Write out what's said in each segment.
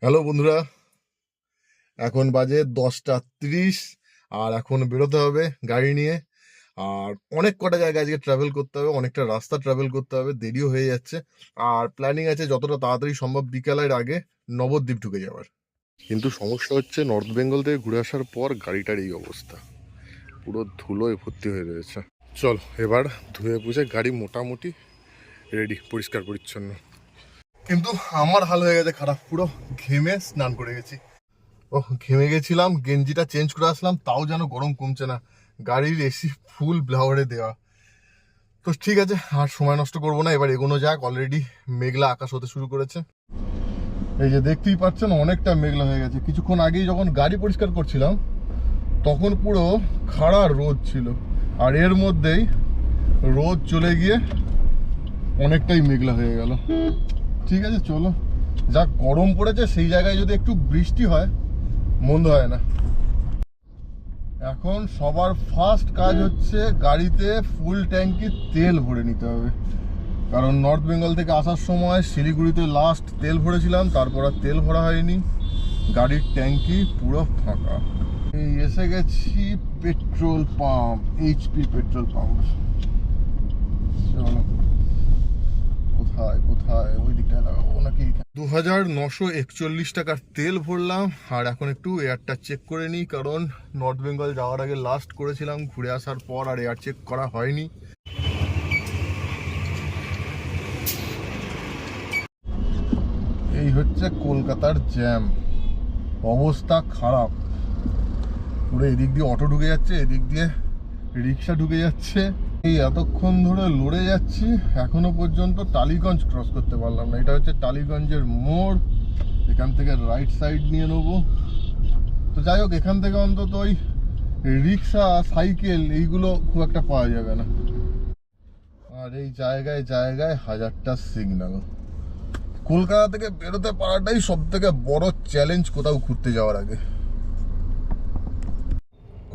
Hello বন্ধুরা, এখন বাজে 10:30 আর এখন বেরোতে হবে গাড়ি নিয়ে। আর অনেক কটা জায়গা আজকে ট্রাভেল করতে হবে, অনেকটা রাস্তা ট্রাভেল করতে হবে, দেরিও হয়ে যাচ্ছে। আর প্ল্যানিং আছে যতটা তাড়াতাড়ি সম্ভব বিকালের আগে নবদ্বীপ ঢুকে যাওয়ার। কিন্তু সমস্যা হচ্ছে নর্থ বেঙ্গল থেকে ঘুরে আসার পর গাড়িটার এই অবস্থা, পুরো ধুলোয় ভর্তি হয়ে রয়েছে। চল এবার ধুয়ে পুছে গাড়ি মোটামুটি রেডি, পরিষ্কার পরিচ্ছন্ন। কিন্তু আমার হাল হয়ে গেছে খারাপ, পুরো ঘেমে স্নান করে গেছি। ঘেমে গেছিলাম, গেঞ্জিটা চেঞ্জ করে আসলাম, তাও যেন গরম কমছে না। গাড়ির এসি ফুল ব্লাওয়ারে দেওয়া। তো ঠিক আছে, আর সময় নষ্ট করবো না, এবার এগোনো যাক। অলরেডি মেঘলা আকাশ হতে শুরু করেছে। এই যে দেখতেই পাচ্ছেন অনেকটা মেঘলা হয়ে গেছে। কিছুক্ষণ আগেই যখন গাড়ি পরিষ্কার করছিলাম তখন পুরো খাড়া রোদ ছিল, আর এর মধ্যেই রোদ চলে গিয়ে অনেকটাই মেঘলা হয়ে গেল। ঠিক আছে চলো, যা গরম পড়েছে সেই জায়গায় যদি একটু বৃষ্টি হয় মন্দ হয় না। এখন সবার ফার্স্ট কাজ হচ্ছে গাড়িতে ফুল ট্যাঙ্কি তেল ভরে নিতে হবে, কারণ নর্থ বেঙ্গল থেকে আসার সময় শিলিগুড়িতে লাস্ট তেল ভরেছিলাম, তারপর আর তেল ভরা হয়নি। গাড়ির ট্যাঙ্কি পুরো ফাঁকা। এই এসে গেছি petrol pump, HP petrol pump. চলো কোথায় কোথায়, ওই দিকটায় লাগাবো নাকি? 2941 টাকার তেল ভরলাম। আর এখন একটু এয়ারটা চেক করে নিই, কারণ নর্থ বেঙ্গল যাওয়ার আগে লাস্ট করেছিলাম, ঘুরে আসার পর আর এয়ার চেক করা হয়নি। এই হচ্ছে কলকাতার জ্যাম, অবস্থা খারাপ পুরো। এদিক দিয়ে অটো ঢুকে যাচ্ছে, এদিক দিয়ে রিক্সা ঢুকে যাচ্ছে। এই এতক্ষণ ধরে লড়ে যাচ্ছি, এখনো পর্যন্ত টালিগঞ্জ ক্রস করতে পারলাম না। এটা হচ্ছে টালিগঞ্জের মোড়, এখান থেকে রাইট সাইড নিয়ে নেবো। তো যাই হোক, এখান থেকে অন্তত ওই রিক্সা সাইকেল এইগুলো খুব একটা পাওয়া যাবে না। আর এই জায়গায় জায়গায় হাজারটা সিগন্যাল। কলকাতা থেকে বেরোতে পারাটাই সব থেকে বড় চ্যালেঞ্জ কোথাও ঘুরতে যাওয়ার আগে।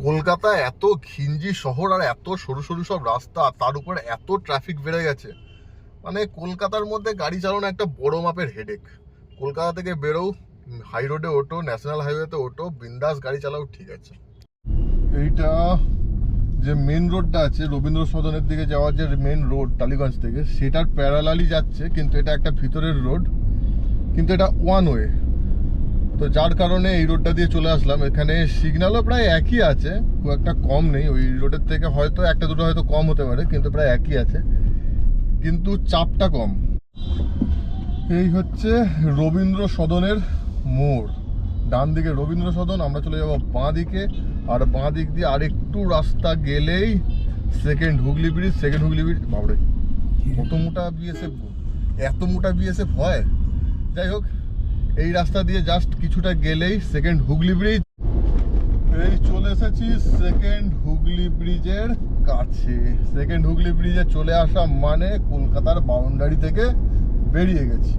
কলকাতা এত ঘিঞ্জি শহর আর এত সরু সরু সব রাস্তা, তার উপর এত ট্রাফিক বেড়ে গেছে, মানে কলকাতার মধ্যে গাড়ি চালানো একটা বড় মাপের হেডেক। কলকাতা থেকে বেরো, হাই রোডে ওঠো, ন্যাশনাল হাইওয়েতে ওঠো, বিন্দাস গাড়ি চালাও, ঠিক আছে। এইটা যে মেন রোডটা আছে রবীন্দ্র সদনের দিকে যাওয়ার, যে মেন রোড টালিগঞ্জ থেকে, সেটার প্যারালালি যাচ্ছে, কিন্তু এটা একটা ভিতরের রোড, কিন্তু এটা ওয়ান ওয়ে। তো যার কারণে এই রোডটা দিয়ে চলে আসলাম। এখানে সিগন্যালও প্রায় একই আছে, খুব একটা কম নেই। ওই রোডের থেকে হয়তো একটা দুটো হয়তো কম হতে পারে, কিন্তু প্রায় একই আছে, কিন্তু চাপটা কম। এই হচ্ছে রবীন্দ্র সদনের মোড়, ডান দিকে রবীন্দ্র সদন, আমরা চলে যাব বাঁ দিকে। আর বাঁ দিক দিয়ে আরেকটু রাস্তা গেলেই second Hooghly bridge. Second Hooghly bridge, বাবরে কত মোটা বিএসএফ, এত মোটা বিএসএফ হয়। যাই হোক, এই রাস্তা দিয়ে জাস্ট কিছুটা গেলেই সেকেন্ড হুগলি ব্রিজ। এই চলে এসেছি সেকেন্ড হুগলি ব্রিজের কাছে। সেকেন্ড হুগলি ব্রিজে চলে আসা মানে কলকাতার বাউন্ডারি থেকে বেরিয়ে গেছি।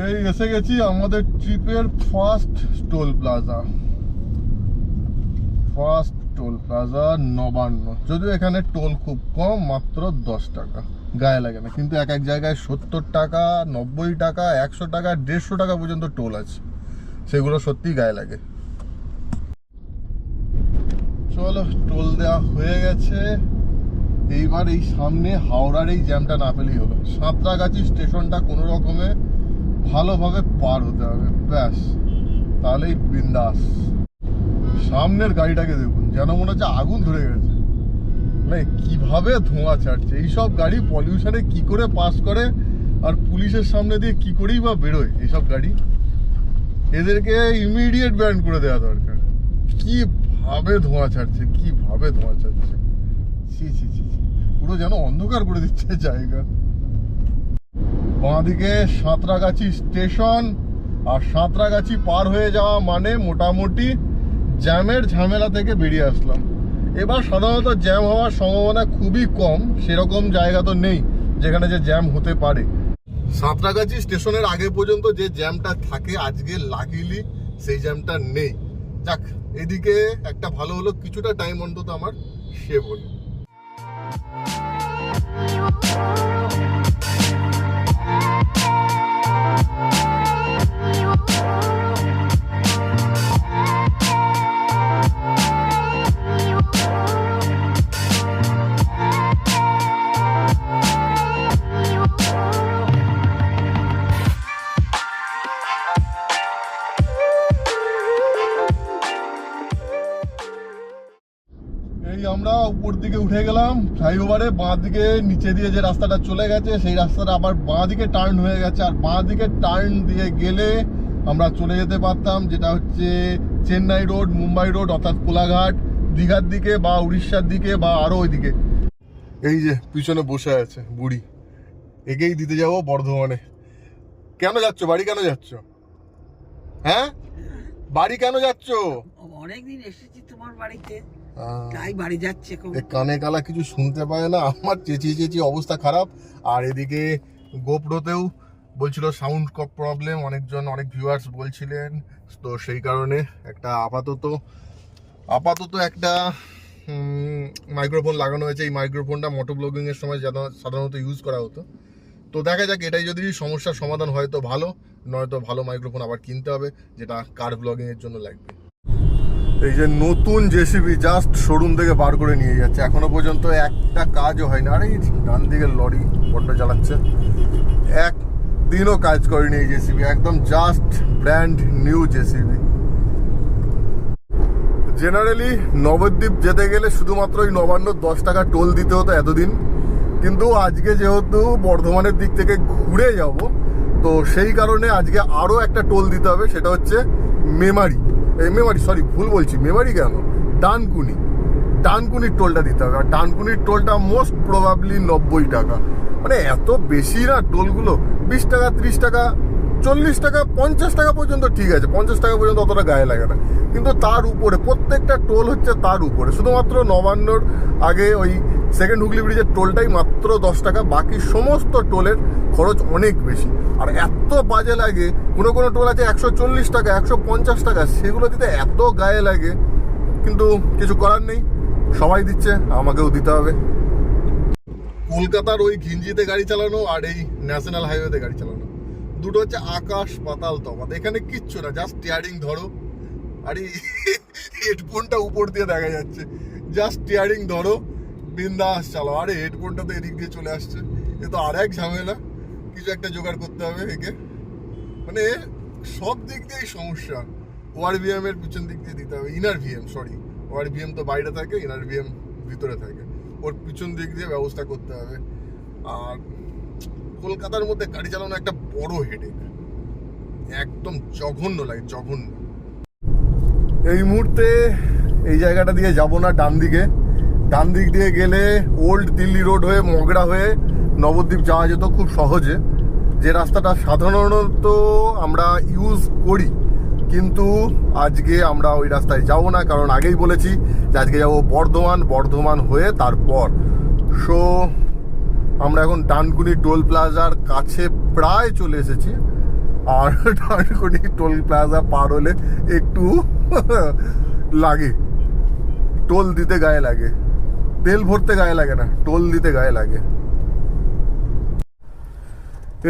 এই এসে গেছি আমাদের ট্রিপের first toll plaza. First toll plaza Nabanna. যদিও এখানে টোল খুব কম, মাত্র 10 টাকা, গায়ে লাগে না। কিন্তু এক এক জায়গায় 70 টাকা, 90 টাকা, 100 টাকা, 150 টাকা পর্যন্ত টোল আছে, সেগুলো সত্যি গায়ে লাগে। চলো, টোল দেওয়া হয়ে গেছে। এইবার এই সামনে হাওড়ার এই জ্যামটা না পেলেই হলো। সাঁতরাগাছি স্টেশনটা কোনো রকমে ভালোভাবে পার হতে হবে, ব্যাস, তাহলেই বিন্দাস। সামনের গাড়িটাকে দেখুন, যেন মনে হচ্ছে আগুন ধরে গেছে, মানে কিভাবে ধোঁয়া ছাড়ছে। এইসব গাড়ি পলিউশনে কি করে পাস করে, আর পুলিশের সামনে দিয়ে কি করেই বা বেরোয় এইসব গাড়ি। এদেরকে ইমিডিয়েট ব্যান করে দেওয়া দরকার। কিভাবে ধোঁয়া ছাড়ছে, কিভাবে ধোঁয়া ছাড়ছে, ছি ছি ছি, পুরো যেন অন্ধকার করে দিচ্ছে জায়গা। বাঁদিকে সাঁতরাগাছি স্টেশন, আর সাঁতরাগাছি পার হয়ে যাওয়া মানে মোটামুটি জ্যামের ঝামেলা থেকে বেরিয়ে আসলাম। এবার সাধারণত জ্যাম হওয়ার সম্ভাবনা খুবই কম, সেরকম জায়গা তো নেই যেখানে যে জ্যাম হতে পারে। সাঁতরাগাছি স্টেশনের আগে পর্যন্ত যে জ্যামটা থাকে, আজকে লাকিলি সেই জ্যামটা নেই। যাক, এদিকে একটা ভালো হলো, কিছুটা টাইম অন্তত আমার সেভ হলো। এই আমরা উপর দিকে উঠে গেলাম ফ্লাইওভারে, বাঁ দিকে নিচে দিয়ে যে রাস্তাটা চলে গেছে সেই রাস্তাটা আবার বাঁ দিকে টার্ন হয়ে গেছে, আর বাঁ দিকে টার্ন দিয়ে গেলে আমরা চলে যেতে পারতাম যেটা হচ্ছে চেন্নাই রোড, মুম্বাই রোড, অর্থাৎ কোলাঘাট, দীঘার দিকে বা উড়িষ্যার দিকে বা আরো ওইদিকে। এই যে পিছনে বসে আছে বুড়ি, এগেই দিতে যাবো বর্ধমানে। কেন যাচ্ছ বাড়ি, কেন যাচ্ছ? হ্যাঁ বাড়ি কেন যাচ্ছ? অনেকদিন এসেছি তোমার বাড়িতে, তাই বাড়ি যাচ্ছে। কানে কালা কিছু শুনতে পায় না, আমার চেঁচিয়ে চেঁচিয়ে অবস্থা খারাপ। আর এদিকে গোপ্রোতেও বলছিল সাউন্ড প্রবলেম, অনেক ভিউয়ার্স বলছিলেন, তো সেই কারণে একটা আপাতত একটা মাইক্রোফোন লাগানো হয়েছে। এই মাইক্রোফোনটা মোটো ব্লগিং এর সময় সাধারণত ইউজ করা হতো। তো দেখা যাক, এটাই যদি সমস্যার সমাধান হয় তো ভালো, নয়তো ভালো মাইক্রোফোন আবার কিনতে হবে যেটা কার ব্লগিং এর জন্য লাগবে। এই যে নতুন জেসিবি জাস্ট শোরুম থেকে বার করে নিয়ে যাচ্ছে, এখনো পর্যন্ত একটা কাজও হয়নি। আরে ডান দিকে লরি বড্ড চালাচ্ছে, একদিনও কাজ করেনি এই জেসিবি, একদম just brand new JCB. Generally Nabadwip যেতে গেলে শুধুমাত্র ওই নবান্ন 10 টাকা টোল দিতে হতো এতদিন, কিন্তু আজকে যেহেতু বর্ধমানের দিক থেকে ঘুরে যাব, তো সেই কারণে আজকে আরও একটা টোল দিতে হবে, সেটা হচ্ছে মেমারি, ভুল বলছি, মেমারি কেন, ডানকুনির টোলটা দিতে হবে। আর ডানকুনির টোলটা মোস্ট প্রবাবলি 90 টাকা, মানে এত বেশি না টোলগুলো, 20 টাকা, 30 টাকা, 40 টাকা, 50 টাকা পর্যন্ত ঠিক আছে, 50 টাকা পর্যন্ত অতটা গায়ে লাগে না, কিন্তু তার উপরে প্রত্যেকটা টোল হচ্ছে তার উপরে। শুধুমাত্র নবান্নর আগে ওই সেকেন্ড হুগলি ব্রিজের টোলটাই মাত্র 10 টাকা, বাকি সমস্ত টোলের খরচ অনেক বেশি। আর এত বাজে লাগে, কোনো টোল আছে 140 টাকা, 150 টাকা, সেগুলো দিতে এত গায়ে লাগে, কিন্তু কিছু করার নেই, সবাই দিচ্ছে, আমাকেও দিতে হবে। কলকাতার ওই ঘিঞ্জিতে গাড়ি চালানো আর এই ন্যাশনাল হাইওয়েতে গাড়ি চালানো, দুটো হচ্ছে আকাশ পাতাল তফাৎ। এখানে কিচ্ছু না, জাস্ট স্টিয়ারিং ধরো, আরে হেডফোনটা উপর দিয়ে দেখা যাচ্ছে, জাস্ট স্টিয়ারিং ধরো, বিন্দাস চালাও। আরে হেডফোনটা তো এদিক দিয়ে চলে আসছে, এ তো আর এক ঝামেলা, কিছু একটা জোগাড় করতে হবে একে, মানে সব দিক দিয়েই সমস্যা। ORVM এর পিছন দিক দিয়ে দিতে হবে, ইনার ভিএম, ORVM তো বাইরে থাকে, ইনার ভিএম ভিতরে থাকে, ওর পিছন দিক দিয়ে ব্যবস্থা করতে হবে। আর কলকাতার মধ্যে গাড়ি চালানো একটা বড় হেডেক, একদম জঘন্য লাগে, জঘন্য। এই মুহূর্তে এই জায়গাটা দিয়ে যাব না, ডান দিক দিয়ে গেলে ওল্ড দিল্লি রোড হয়ে মগরা হয়ে নবদ্বীপ যাওয়া যেত খুব সহজে, যে রাস্তাটা সাধারণত আমরা ইউজ করি, কিন্তু আজকে আমরা ওই রাস্তায় যাব না, কারণ আগেই বলেছি যে আজকে যাব বর্ধমান হয়ে তারপর। সো আমরা এখন ডানকুনি টোল প্লাজার কাছে প্রায় চলে এসেছি, আর ডানকুনি টোল প্লাজা পার হলে একটু লাগে, টোল দিতে গায়ে লাগে, তেল ভরতে গায়ে লাগে না, টোল দিতে গায়ে লাগে।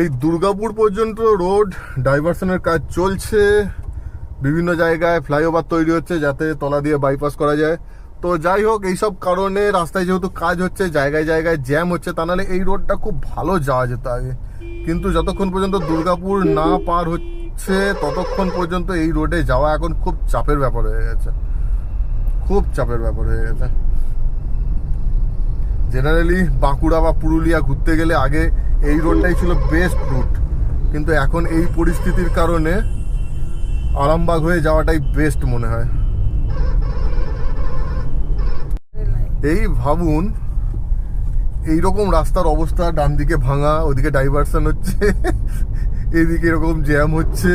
এই দুর্গাপুর পর্যন্ত রোড ডাইভারশনের কাজ চলছে, বিভিন্ন জায়গায় ফ্লাইওভার তৈরি হচ্ছে যাতে তলা দিয়ে বাইপাস করা যায়। তো যাই হোক, এইসব কারণে রাস্তায় যেহেতু কাজ হচ্ছে, জায়গায় জ্যাম হচ্ছে, তা নাহলে এই রোডটা খুব ভালো যাওয়া যেত আগে, কিন্তু যতক্ষণ পর্যন্ত দুর্গাপুর না পার হচ্ছে ততক্ষণ পর্যন্ত এই রোডে যাওয়া এখন খুব চাপের ব্যাপার হয়ে গেছে, জেনারেলি বাঁকুড়া বা পুরুলিয়া ঘুরতে গেলে আগে এই রোডটাই ছিল বেস্ট রুট, কিন্তু এখন এই পরিস্থিতির কারণে আরামবাগ হয়ে যাওয়াটাই বেস্ট মনে হয়। এই ভাবুন, এইরকম রাস্তার অবস্থা, ডান দিকে ভাঙা, ওদিকে ডাইভারশন হচ্ছে, এদিকে এরকম জ্যাম হচ্ছে,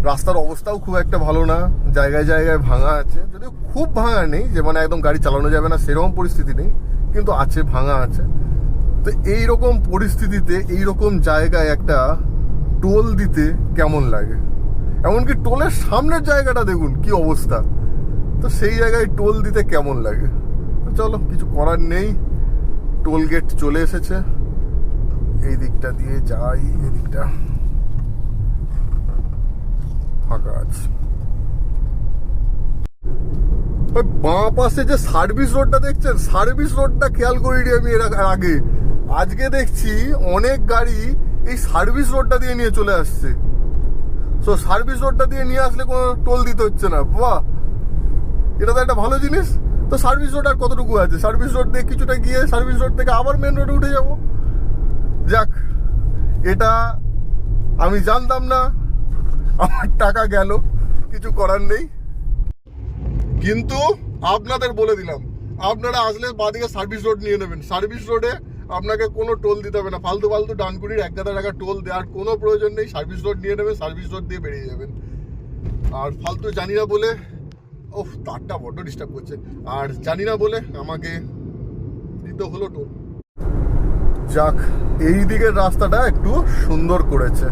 রাস্তার অবস্থাও খুব একটা ভালো না, জায়গায় জায়গায় ভাঙা আছে, যদিও খুব ভাঙা নেই যে মানে একদম গাড়ি চালানো যাবে না সেরকম পরিস্থিতি নেই, কিন্তু আছে, ভাঙা আছে। তো এইরকম পরিস্থিতিতে এইরকম জায়গায় একটা টোল দিতে কেমন লাগে, এমনকি টোলের সামনের জায়গাটা দেখুন কি অবস্থা, তো সেই জায়গায় টোল দিতে কেমন লাগে। তো চলো, কিছু করার নেই, টোল গেট চলে এসেছে, এই দিকটা দিয়ে যাই, এই দিকটা ফাঁকা আছে। ওই বাঁ পাশে যে সার্ভিস রোডটা দেখছেন, সার্ভিস রোডটা খেয়াল করিনি আমি এর আগে, আজকে দেখছি অনেক গাড়ি এই সার্ভিস রোডটা দিয়ে নিয়ে চলে আসছে। তো সার্ভিস রোডটা দিয়ে নিয়ে আসলে কোনো টোল দিতে হচ্ছে না, বাহ, এটা তো একটা ভালো জিনিস। তো সার্ভিস রোড আর কতটুকু আছে, সার্ভিস রোড দিয়ে কিছুটা গিয়ে সার্ভিস রোড থেকে আবার মেন রোডে উঠে যাব। যাক, এটা আমি জানতাম না, আমার টাকা গেল, কিছু করার নেই। কিন্তু আপনাদের বলে দিলাম, আপনারা আসলে বাদিকে সার্ভিস রোড নিয়ে নেবেন, সার্ভিস রোডে আপনাকে কোনো টোল দিতে হবে না, ফালতু ফালতু ডানকুনির 1,000 টাকা টোল দেওয়ার কোনো প্রয়োজন নেই। সার্ভিস রোড নিয়ে নেবেন, সার্ভিস রোড দিয়ে বেরিয়ে যাবেন। আর ফালতু জানি না বলে, ওহ তারটা বড্ড ডিস্টার্ব করছে, আর জানি না বলে আমাকে দিতে হলো টোল। যাক, এই দিকের রাস্তাটা একটু সুন্দর করেছে,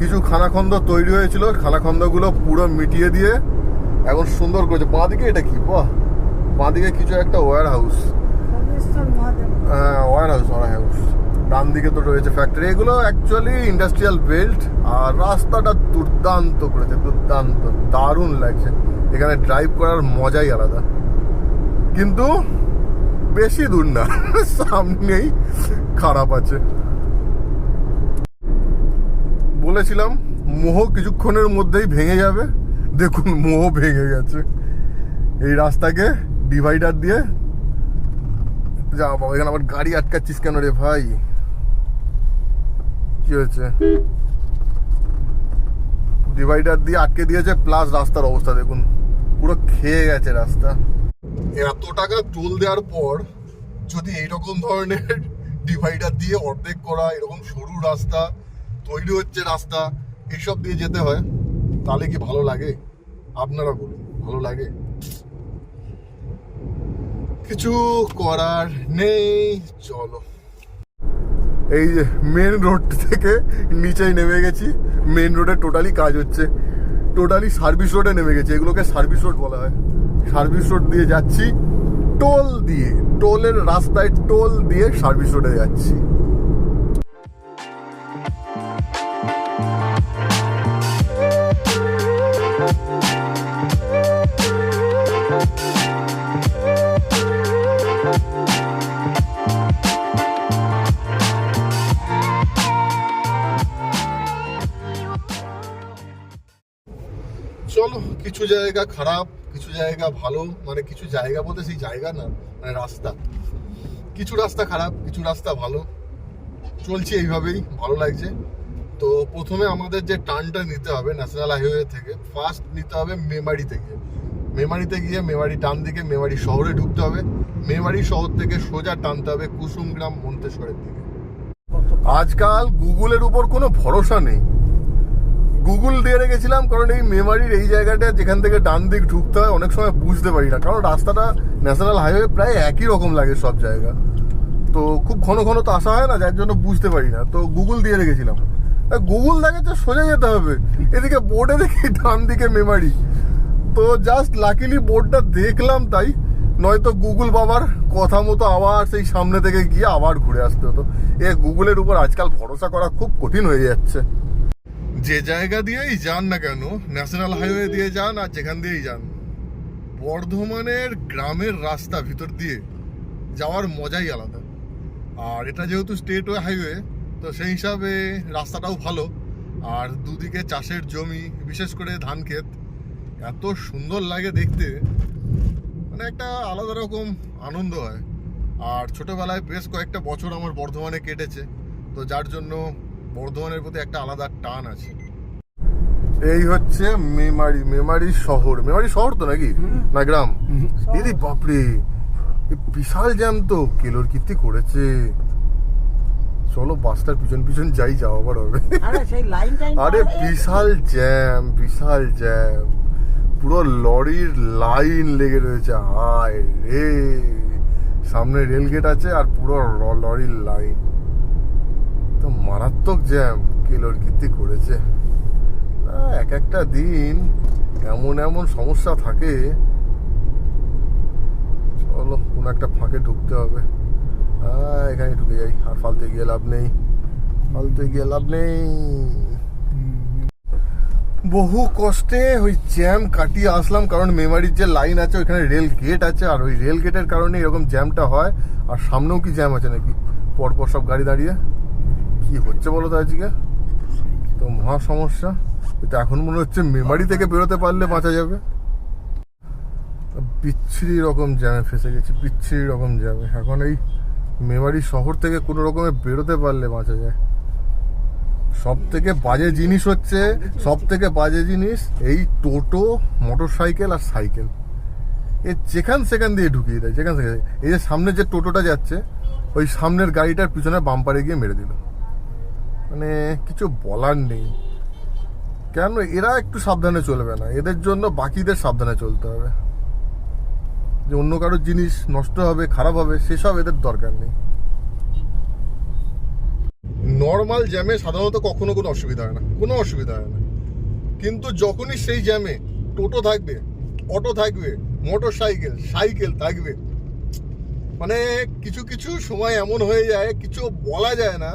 কিছু খানাখন্দ তৈরি হয়েছিল, খানাখন্দগুলো পুরো মিটিয়ে দিয়ে এখন সুন্দর করেছে। বাঁ দিকে এটা কি, বাহ, বাঁ দিকে কিছু একটা ওয়্যার হাউস, ওয়্যার হাউস, ডান দিকে তো রয়েছে ফ্যাক্টরি, এগুলো অ্যাকচুয়ালি ইন্ডাস্ট্রিয়াল বেল্ট। আর রাস্তাটা দুর্দান্ত করেছে, দুর্দান্ত, দারুণ লাগছে, এখানে ড্রাইভ করার মজাই আলাদা। কিন্তু বেশি দূর না, সামনেই খারাপ আছে। বলেছিলাম মোহ কিছুক্ষণের মধ্যেই ভেঙে যাবে, দেখুন মোহ ভেঙে গেছে। এই রাস্তাকে ডিভাইডার দিয়ে যা বাবা, এখানে আবার গাড়ি আটকাচ্ছিস কেন রে ভাই, কি হয়েছে? ডিভাইডার দিয়ে আটকে দিয়েছে, প্লাস রাস্তার অবস্থা দেখুন, পুরো খেয়ে গেছে রাস্তা। এত টাকা টোল দেওয়ার পর যদি এইরকম ধরনের ডিভাইডার দিয়ে অর্ধেক করা এরকম সরু রাস্তা তৈরি হচ্ছে, রাস্তা এইসব দিয়ে যেতে হয়, তাহলে কি ভালো লাগে? আপনারা বলুন, ভালো লাগে? কিছু করার নেই, চলো। এই যে মেন রোড থেকে নিচেই নেমে গেছি, মেন রোডে টোটালি কাজ হচ্ছে, টোটালি সার্ভিস রোডে নেমে গেছি, এগুলোকে সার্ভিস রোড বলা হয়। সার্ভিস রোড দিয়ে যাচ্ছি, টোল দিয়ে, টোলের রাস্তায় টোল দিয়ে সার্ভিস রোডে যাচ্ছি। চলো, কিছু জায়গা খারাপ, কিছু জায়গা ভালো, মানে কিছু জায়গা বলতে সেই জায়গা না, মানে রাস্তা, কিছু রাস্তা খারাপ, কিছু রাস্তা ভালো, চলছি এইভাবেই, ভালো লাগছে। তো প্রথমে আমাদের যে টার্নটা নিতে হবে ন্যাশনাল হাইওয়ে থেকে, ফার্স্ট নিতে হবে মেমারি থেকে, মেমারিতে গিয়ে মেমারি টান দিকে মেমারি শহরে ঢুকতে হবে, মেমারি শহর থেকে সোজা টানতে হবে কুসুমগ্রাম মন্তেশ্বরের দিকে। আজকাল গুগলের উপর কোনো ভরসা নেই, গুগল দিয়ে রেখেছিলাম, কারণ এই মেমারির এই জায়গাটা যেখান থেকে ডান দিক ঢুকতে হয় অনেক সময় বুঝতে পারি না, কারণ রাস্তাটা ন্যাশনাল হাইওয়ে প্রায় একই রকম লাগে সব জায়গা, তো খুব ঘন ঘন তো আসা হয় না, যার জন্য বুঝতে পারি না, তো গুগল দিয়ে রেখেছিলাম। গুগল দেখাচ্ছে সোজা যেতে হবে, এদিকে বোর্ডে দেখি ডান দিকে মেমারি, তো জাস্ট লাকিলি বোর্ডটা দেখলাম তাই, নয়তো গুগল বাবার কথা মতো আবার সেই সামনে থেকে গিয়ে আবার ঘুরে আসতে হতো। গুগলের উপর আজকাল ভরসা করা খুব কঠিন হয়ে যাচ্ছে। যে জায়গা দিয়েই যান না কেন, ন্যাশনাল হাইওয়ে দিয়ে যান আর যেখান দিয়েই যান, বর্ধমানের গ্রামের রাস্তা ভিতর দিয়ে যাওয়ার মজাই আলাদা। আর এটা যেহেতু স্টেট হাইওয়ে, তো সেই হিসাবে রাস্তাটাও ভালো, আর দুদিকে চাষের জমি, বিশেষ করে ধান ক্ষেত, এত সুন্দর লাগে দেখতে, মানে একটা আলাদা রকম আনন্দ হয়। আর ছোটবেলায় বেশ কয়েকটা বছর আমার বর্ধমানে কেটেছে, তো যার জন্য বর্ধমানের প্রতি একটা আলাদা টান আছে। এই হচ্ছে মেমারি, মেমারি শহর, মেমারি শহর তো নাকি না গ্রাম? দিদি বাপরে, বিশাল জ্যাম তো, কেলোর কীর্তি করেছে, চলো বাসটার পিছন পিছন যাই, যাও আবার হবে। আরে সেই লাইন টাইন আরে বিশাল জ্যাম, বিশাল জ্যাম, পুরো লরির লাইন লেগে রয়েছে। হায় রে, সামনে রেল গেট আছে আর পুরো লরির লাইন, তো মারাত্মক জ্যাম। কে লড়কির্তি করেছে, এক একটা দিন এমন এমন সমস্যা থাকে। চলো কোন একটা ফাঁকে ঢুকতে হবে, এখানে ঢুকে যাই, আর ফালতু গিয়ে লাভ নেই, ফালতু গিয়ে লাভ নেই। বহু কষ্টে ওই জ্যাম কাটিয়ে আসলাম, কারণ মেমারির যে লাইন আছে ওইখানে রেল গেট আছে, আর ওই রেল গেটের কারণে এরকম জ্যামটা হয়। আর সামনেও কি জ্যাম আছে নাকি, পরপর সব গাড়ি দাঁড়িয়ে, কি হচ্ছে বলো তো আজকে, তো মহা সমস্যা। এটা এখন মনে হচ্ছে মেমারি থেকে বেরোতে পারলে বাঁচা যাবে। বিচ্ছিরি রকম জ্যামে ফেসে গেছি, বিচ্ছিরি রকম জ্যামে। এখন এই মেমারি শহর থেকে কোনো রকমে বেরোতে পারলে বাঁচা যায়। সব থেকে বাজে জিনিস হচ্ছে, সব থেকে বাজে জিনিস এই টোটো, মোটর সাইকেল আর সাইকেল, এ যেখান সেখান দিয়ে ঢুকিয়ে দেয়, যেখান সেখান। এই যে সামনে যে টোটোটা যাচ্ছে, ওই সামনের গাড়িটার পিছনে বাম্পারে গিয়ে মেরে দিল, মানে কিছু বলার নেই। কেন এরা একটু সাবধানে চলবে না? এদের জন্য বাকিদের সাবধানে চলতে হবে। যে অন্য কারোর জিনিস নষ্ট হবে, খারাপ হবে, সেসব এদের দরকার নেই। নর্মাল জ্যামে সাধারণত কখনো কোনো অসুবিধা হয় না, কোনো অসুবিধা হয় না। কিন্তু যখনই সেই জ্যামে টোটো থাকবে, অটো থাকবে, মোটর সাইকেল, সাইকেল থাকবে, মানে কিছু কিছু সময় এমন হয়ে যায় কিছু বলা যায় না।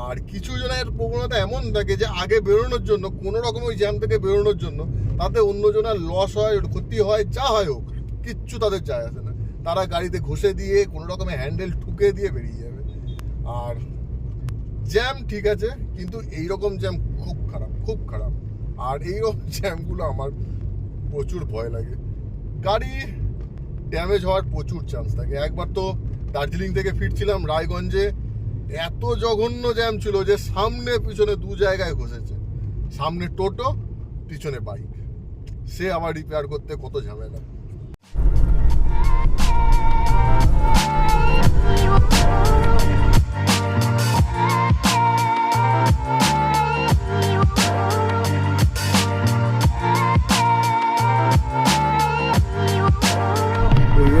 আর কিছু জনের প্রবণতা এমন থাকে যে আগে বেরোনোর জন্য, কোনো রকম ওই জ্যাম থেকে বেরোনোর জন্য, তাতে অন্যজনের লস হয়, ক্ষতি হয়, যা হয় হোক, কিচ্ছু তাদের যায় আসে না। তারা গাড়িতে ঘষে দিয়ে কোনো রকমে হ্যান্ডেল ঠুকে দিয়ে বেরিয়ে যাবে। আর জ্যাম ঠিক আছে, কিন্তু এইরকম জ্যাম খুব খারাপ, খুব খারাপ। আর এইরকম জ্যামগুলো আমার প্রচুর ভয় লাগে। গাড়ি ড্যামেজ হওয়ার প্রচুর চান্স থাকে। একবার তো দার্জিলিং থেকে ফিরছিলাম, রায়গঞ্জে এত জঘন্য জ্যাম ছিল যে সামনে পিছনে দু জায়গায় ঘষেছে। সামনে টোটো, পিছনে বাইক, সে আবার রিপেয়ার করতে কত ঝামেলা।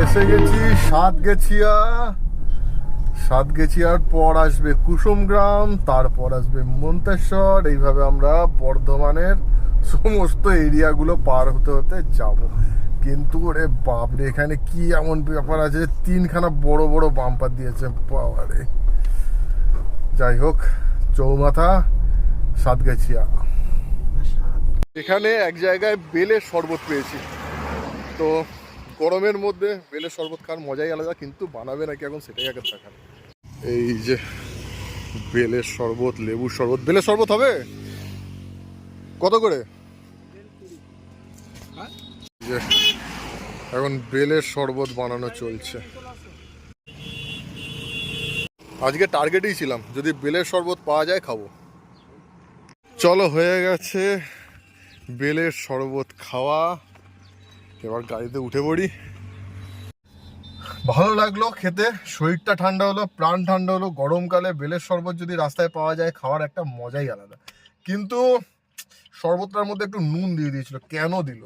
এসে গেছি সাতগেছিয়ার পর আসবে কুসুমগ্রাম, তারপর আসবে মন্তেশ্বর। এইভাবে আমরা বর্ধমানের সমস্ত এরিয়াগুলো পার হতে হতে যাব। কিন্তু ওরে বাপরে, এখানে কি এমন ব্যাপার আছে, তিনখানা বড় বড় বাম্পার দিয়েছে বাবারে। যাই হোক, চৌমাথা, সাতগেছিয়া। এখানে এক জায়গায় বেলের শরবত পেয়েছি, তো গরমের মধ্যে বেলের শরবত খাওয়ার মজাই আলাদা, কিন্তু বানাবে নাকি এখন সেটাই আগে দেখার। এই যে বেলের শরবত, লেবুর শরবত। বেলের শরবত হবে কত করে? যে এখন বেলের শরবত বানানো চলছে। আজকে টার্গেটেই ছিলাম, যদি বেলের শরবত পাওয়া যায় খাবো। চলো, হয়ে গেছে বেলের শরবত খাওয়া, এবার গাড়িতে উঠে পড়ি। ভালো লাগলো খেতে, শরীরটা ঠান্ডা হলো, প্রাণ ঠান্ডা হলো। গরমকালে বেলের শরবত যদি রাস্তায় পাওয়া যায়, খাওয়ার একটা মজাই আলাদা। কিন্তু শরবতটার মধ্যে একটু নুন দিয়ে দিয়েছিল, কেন দিল?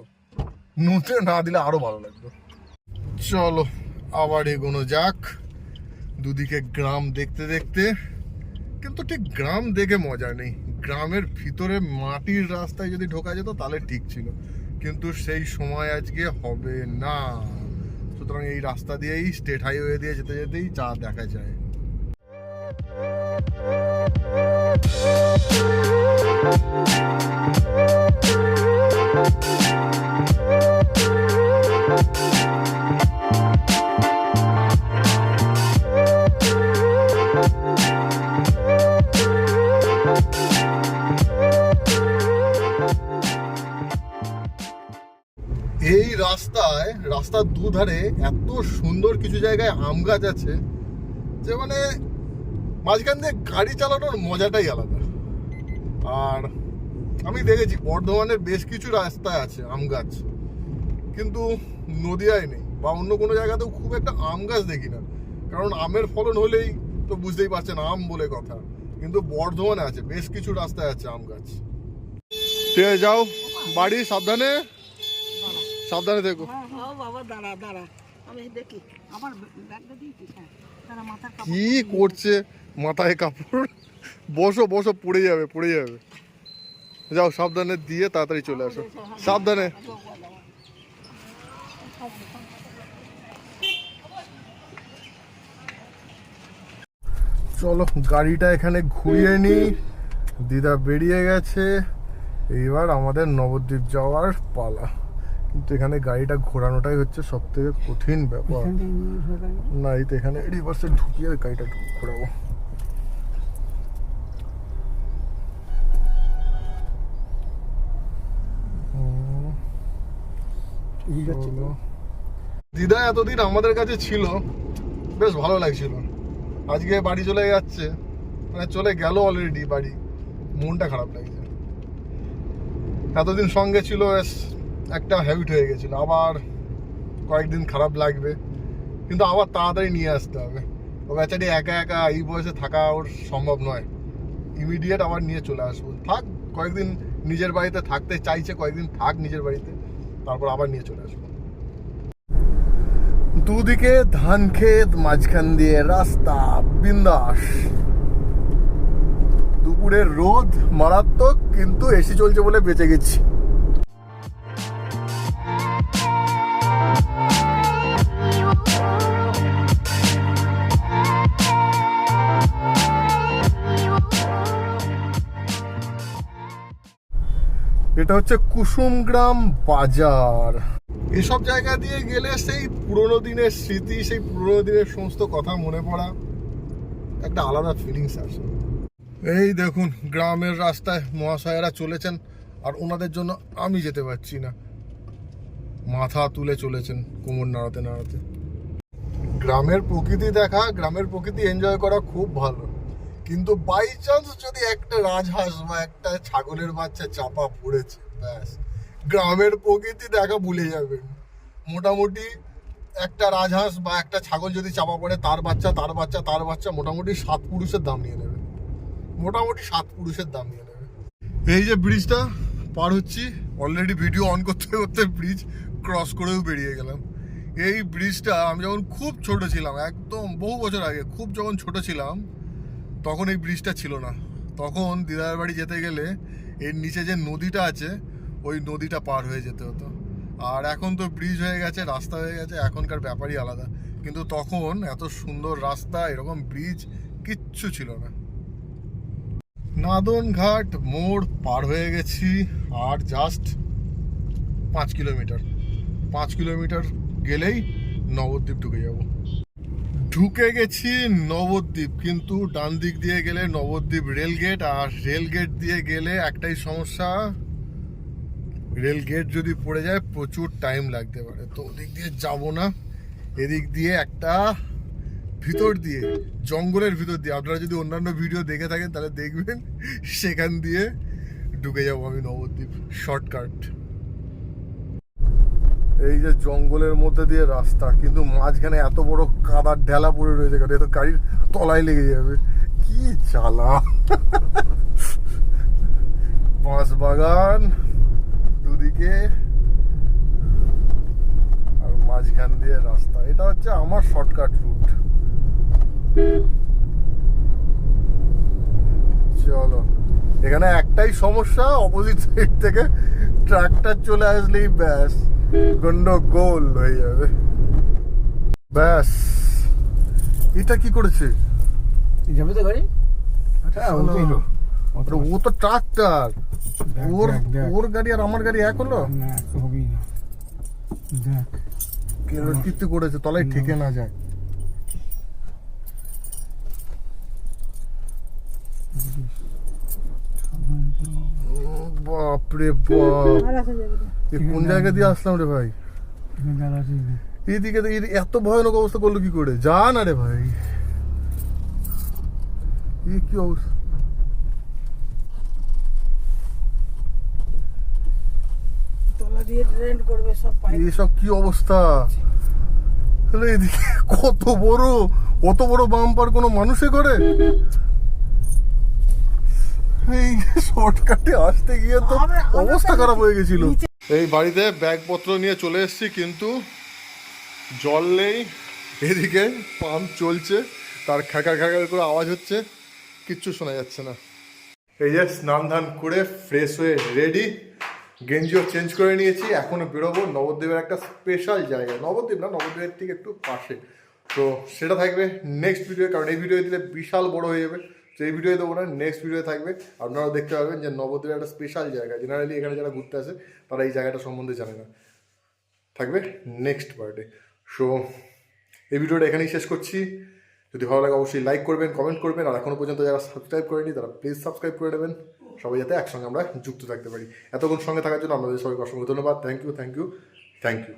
নুনটা না দিলে আরো ভালো লাগতো। চলো আবার এগোনো যাক, দুদিকে গ্রাম দেখতে দেখতে। কিন্তু ঠিক গ্রাম দেখে মজা নেই, গ্রামের ভিতরে মাটির রাস্তায় যদি ঢোকা যেত তাহলে ঠিক ছিল, কিন্তু সেই সময় আজকে হবে না। সুতরাং এই রাস্তা দিয়েই, স্টেট হাইওয়ে দিয়ে যেতে যেতেই চা দেখা যায়। এই রাস্তার দুধারে এত সুন্দর কিছু জায়গায় আম গাছ আছে যে মানে মাঝখান দিয়ে গাড়ি চালানোর মজাটাই আলাদা। আর আমি দেখেছি বর্ধমানের বেশ কিছু রাস্তায় আছে আম গাছ, কিন্তু নদিয়ায় নেই, বা অন্য কোনো জায়গাতেও খুব একটা আম গাছ দেখি না। কারণ আমের ফলন হলেই তো বুঝতেই পারছেন আম বলে কথা, কিন্তু বর্ধমানে আছে বেশ কিছু রাস্তায় আছে আম গাছ। ঠিক আছে, যাও বাড়ি, সাবধানে সাবধানে দেখো। হ্যাঁ হ্যাঁ বাবা, দাঁড়া দাঁড়া, আমি দেখি আমার ব্যাগটা দিয়েছিস। হ্যাঁ, তারা মাথার কাপড় কি করছে, মাথায় কাপড়, বসো বসো, পড়ে যাবে পড়ে যাবে। যাও সাবধানে দিয়ে তাড়াতাড়ি চলে আসো, সাবধানে। চলো গাড়িটা এখানে ঘুরিয়ে নি, দিদা বেরিয়ে গেছে, এইবার আমাদের নবদ্বীপ যাওয়ার পালা। কিন্তু এখানে গাড়িটা ঘোরানোটাই হচ্ছে সব থেকে কঠিন ব্যাপার। না এই তো এখানে রিভার্সে ঢুকিয়ে গাড়িটা ঘোরাবো। দিদা এতদিন আমাদের কাছে ছিল, বেশ ভালো লাগছিল। আজকে বাড়ি চলে যাচ্ছে, মানে চলে গেল অলরেডি বাড়ি, মনটা খারাপ লাগছে। এতদিন সঙ্গে ছিল, বেশ একটা হ্যাবিট হয়ে গেছিল, আবার কয়েকদিন খারাপ লাগবে, কিন্তু আবার তাড়াতাড়ি নিয়ে আসতে হবে। ও বেচারি একা একা এই বয়সে থাকা ওর সম্ভব নয়, ইমিডিয়েট আবার নিয়ে চলে আসবো। থাক কয়েকদিন নিজের বাড়িতে থাকতে চাইছে, কয়েকদিন থাক নিজের বাড়িতে, তারপর আবার নিয়ে চলে আসবো। দুদিকে ধান ক্ষেত, মাঝখান দিয়ে রাস্তা, বিন্দাস। দুপুরের রোদ মারাত্মক, কিন্তু এসি চলছে বলে বেঁচে গেছি। এটা হচ্ছে কুসুমগ্রাম বাজার। এসব জায়গা দিয়ে গেলে সেই পুরোনো দিনের স্মৃতি, সেই পুরোনো দিনের সমস্ত কথা মনে পড়া, একটা আলাদা ফিলিংস আসে। এই দেখুন গ্রামের রাস্তায় মহাশয়েরা চলেছেন, আর ওনাদের জন্য আমি যেতে পারছি না, মাথা তুলে চলেছেন কোমর নাড়াতে নাড়াতে। গ্রামের প্রকৃতি দেখা, গ্রামের প্রকৃতি এনজয় করা খুব ভালো, কিন্তু বাই চান্স যদি একটা রাজহাঁস বা একটা ছাগলের বাচ্চা চাপা পড়েছে, ব্যাস গ্রামের প্রকৃতি দেখা ভুলে যাবেন। মোটামুটি একটা রাজহাঁস বা একটা ছাগল যদি চাপা পড়ে, তার বাচ্চা মোটামুটি 7 পুরুষের দাম নিয়ে নেবে, মোটামুটি 7 পুরুষের দাম নিয়ে নেবে। এই যে ব্রিজটা পার হচ্ছি, অলরেডি ভিডিও অন করতে করতে ব্রিজ ক্রস করেও বেরিয়ে গেলাম। এই ব্রিজটা আমি যখন খুব ছোট ছিলাম, একদম বহু বছর আগে, খুব যখন ছোট ছিলাম, তখন এই ব্রিজটা ছিল না। তখন দিদার বাড়ি যেতে গেলে এর নিচে যে নদীটা আছে, ওই নদীটা পার হয়ে যেতে হতো। আর এখন তো ব্রিজ হয়ে গেছে, রাস্তা হয়ে গেছে, এখনকার ব্যাপারই আলাদা। কিন্তু তখন এত সুন্দর রাস্তা, এরকম ব্রিজ কিচ্ছু ছিল না। নাদনঘাট মোড় পার হয়ে গেছি, আর জাস্ট 5 কিলোমিটার, 5 কিলোমিটার গেলেই নবদ্বীপ ঢুকে যাব। ঢুকে গেছি নবদ্বীপ, কিন্তু ডান দিক দিয়ে গেলে নবদ্বীপ রেলগেট, আর রেলগেট দিয়ে গেলে একটাই সমস্যা, রেলগেট যদি পড়ে যায় প্রচুর টাইম লাগতে পারে। তো ওদিক দিয়ে যাব না, এদিক দিয়ে একটা ভিতর দিয়ে, জঙ্গলের ভিতর দিয়ে, আপনারা যদি অন্যান্য ভিডিও দেখে থাকেন তাহলে দেখবেন, সেখান দিয়ে ঢুকে যাবো আমি নবদ্বীপ, শর্টকাট। এই যে জঙ্গলের মধ্যে দিয়ে রাস্তা, কিন্তু মাঝখানে এত বড় কাদার ঢেলা পড়ে রয়েছে, কারণ এত গাড়ির তলায় লেগে যাবে, কি জ্বালা। বাঁশ বাগান দুদিকে, আর মাঝখান দিয়ে রাস্তা। এটা হচ্ছে আমার শর্টকাট রুট। চলো, এখানে একটাই সমস্যা, অপোজিট সাইড থেকে ট্রাক্টর চলে আসলেই ব্যাস গন্ডগোল হয়ে যাবে। ব্যাস, এটা কি করেছে? যাবে তো গাড়ি, ও তো ট্রাক্টর, ওর গাড়ি আর আমার গাড়ি এক হলো না, হবেই না। দেখ কীর্তি করেছে, তলায় ঠেকে না যায়। বাপরে বাপ, কোন জায়গা দিয়ে আসলাম রে ভাই? এইদিকে এত ভয়ানক অবস্থা করলো কি করে? যা না রে ভাই, কি অবস্থা। এইসব কি অবস্থা? এদিকে কত বড় অত বড় বাম্পার কোনো মানুষে করে? এই শর্টকাটে আসতে গিয়ে তো অবস্থা খারাপ হয়ে গেছিল। এই বাড়িতে ব্যাগপত্র নিয়ে চলে এসেছি, কিন্তু জল নেই। এদিকে পাম্প চলছে, তার খ্যাকার খ্যাকার করে আওয়াজ হচ্ছে, কিচ্ছু শোনা যাচ্ছে না। এই যে স্নান ধান করে ফ্রেশ হয়ে রেডি, গেঞ্জিও চেঞ্জ করে নিয়েছি। এখন বেরোবো নবদ্বীপের একটা স্পেশাল জায়গায়। নবদ্বীপ না, নবদ্বীপের ঠিক একটু পাশে। তো সেটা থাকবে নেক্সট ভিডিও, কারণ এই ভিডিও দিলে বিশাল বড় হয়ে যাবে। তো এই ভিডিও দেবো না, নেক্সট ভিডিও থাকবে। আপনারাও দেখতে পারবেন যে নবদ্বীপের একটা স্পেশাল জায়গা। জেনারেলি এখানে যারা ঘুরতে আসে তারা এই জায়গাটা সম্বন্ধে জানে না। থাকবে নেক্সট পার্টে। সো এই ভিডিওটা এখানেই শেষ করছি। যদি ভালো লাগে অবশ্যই লাইক করবেন, কমেন্ট করবেন, আর এখনও পর্যন্ত যারা সাবস্ক্রাইব করেনি তারা প্লিজ সাবস্ক্রাইব করে দেবেন, সবাই যাতে একসঙ্গে আমরা যুক্ত থাকতে পারি। এতক্ষণ সঙ্গে থাকার জন্য আপনাদের সবাইকে অসংখ্য ধন্যবাদ। Thank you, thank you, thank you.